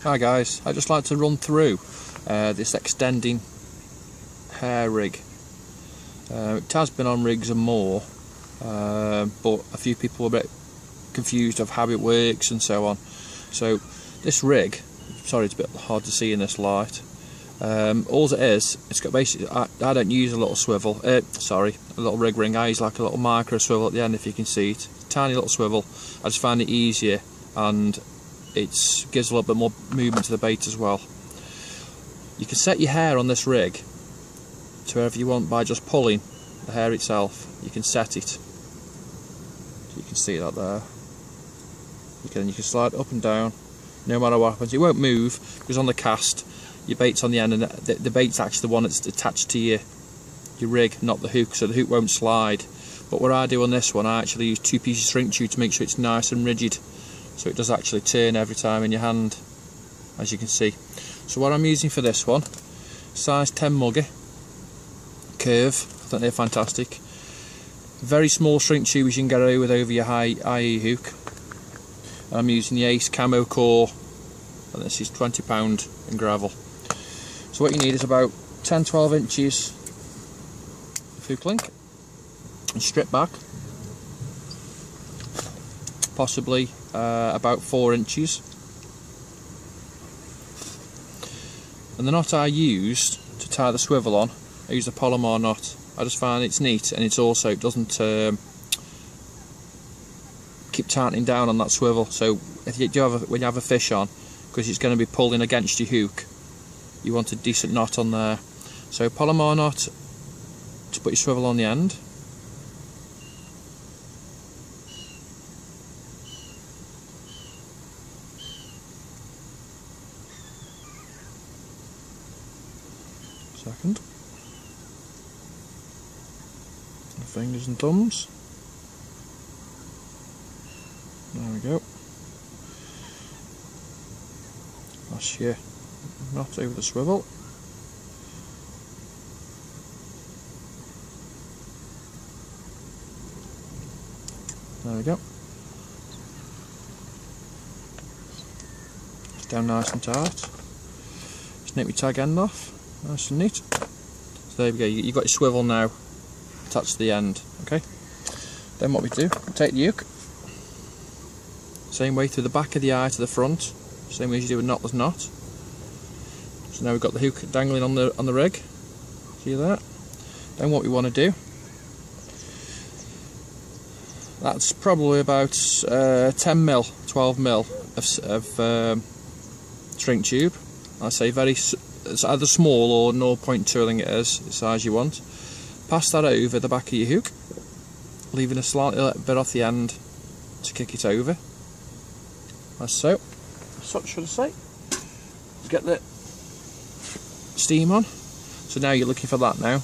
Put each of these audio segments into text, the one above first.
Hi guys, I'd just like to run through this extending hair rig. It has been on rigs and more, but a few people were a bit confused of how it works and so on. So this rig, sorry it's a bit hard to see in this light, all it is, it's got basically, I don't use a little swivel, a little rig ring. I use like a little micro swivel at the end, if you can see it. Tiny little swivel. I just find it easier, and it gives a little bit more movement to the bait as well. You can set your hair on this rig to wherever you want by just pulling the hair itself. You can set it. So you can see that there. You can slide up and down, no matter what happens. It won't move because on the cast, your bait's on the end, and the bait's actually the one that's attached to your rig, not the hook, so the hook won't slide. But what I do on this one, I actually use 2 pieces of shrink tube to make sure it's nice and rigid, so it does actually turn every time in your hand, as you can see. So what I'm using for this one, size 10 mugger, curve, I think they're fantastic. Very small shrink tube as you can get away with over your IE hook. And I'm using the Ace Camo Core, and this is £20 in gravel. So what you need is about 10-12 inches of hook link, and strip back, possibly about 4 inches. And the knot I used to tie the swivel on, I used a Palomar knot. I just find it's neat, and it doesn't keep tightening down on that swivel. So if you do when you have a fish on, because it's going to be pulling against your hook, you want a decent knot on there. So Palomar knot to put your swivel on the end. Second. The fingers and thumbs. There we go. That's your knot over the swivel. There we go. It's down nice and tight. Snip your tag end off. Nice and neat. So there we go, you've got your swivel now attached to the end. Okay. Then what we do, take the hook, same way through the back of the eye to the front, same way as you do a knotless knot. So now we've got the hook dangling on the rig. See that? Then what we want to do, that's probably about 10mm, 12mm of shrink tube. I say it's either small or 0.2, I think it is, the size you want. Pass that over the back of your hook, leaving a slight little bit off the end to kick it over. That's so. Such should I say. Get the steam on. So now you're looking for that now.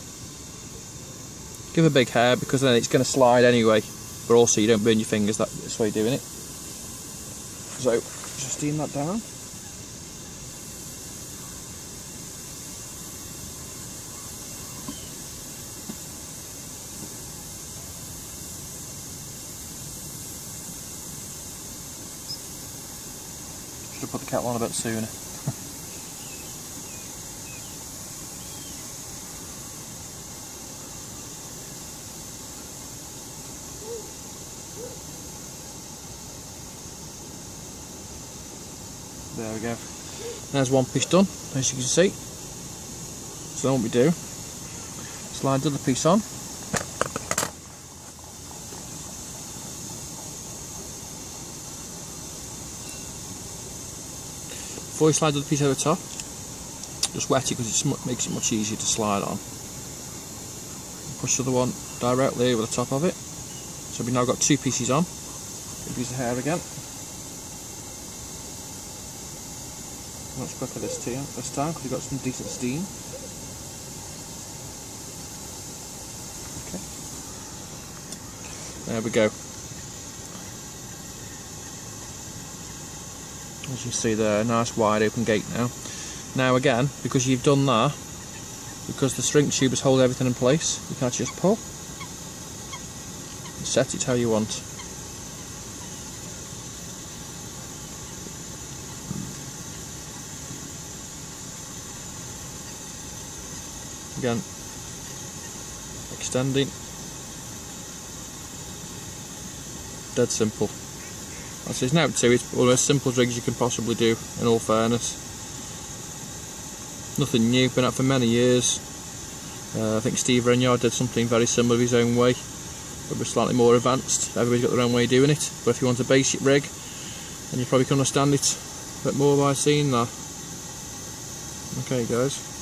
Give a big hair, because then it's going to slide anyway, but also you don't burn your fingers this way doing it. So just steam that down. Should have put the kettle on a bit sooner. There we go. There's one piece done, as you can see. So then what we do, slide the other piece on. Before you slide the other piece over the top, just wet it, because it makes it much easier to slide on. Push the other one directly over the top of it. So we've now got 2 pieces on. A piece of hair again. Much quicker this time, because we've got some decent steam. Okay. There we go. As you see there, a nice wide open gate now. Now again, because you've done that, because the shrink tube is holding everything in place, you can just pull and set it how you want. Again, extending. Dead simple. As it's now too, it's one of the most simple rigs you can possibly do, in all fairness. Nothing new, been out for many years. I think Steve Renyard did something very similar his own way, but was slightly more advanced. Everybody's got their own way of doing it, but if you want a basic rig, then you probably can understand it a bit more by seeing that. Okay guys.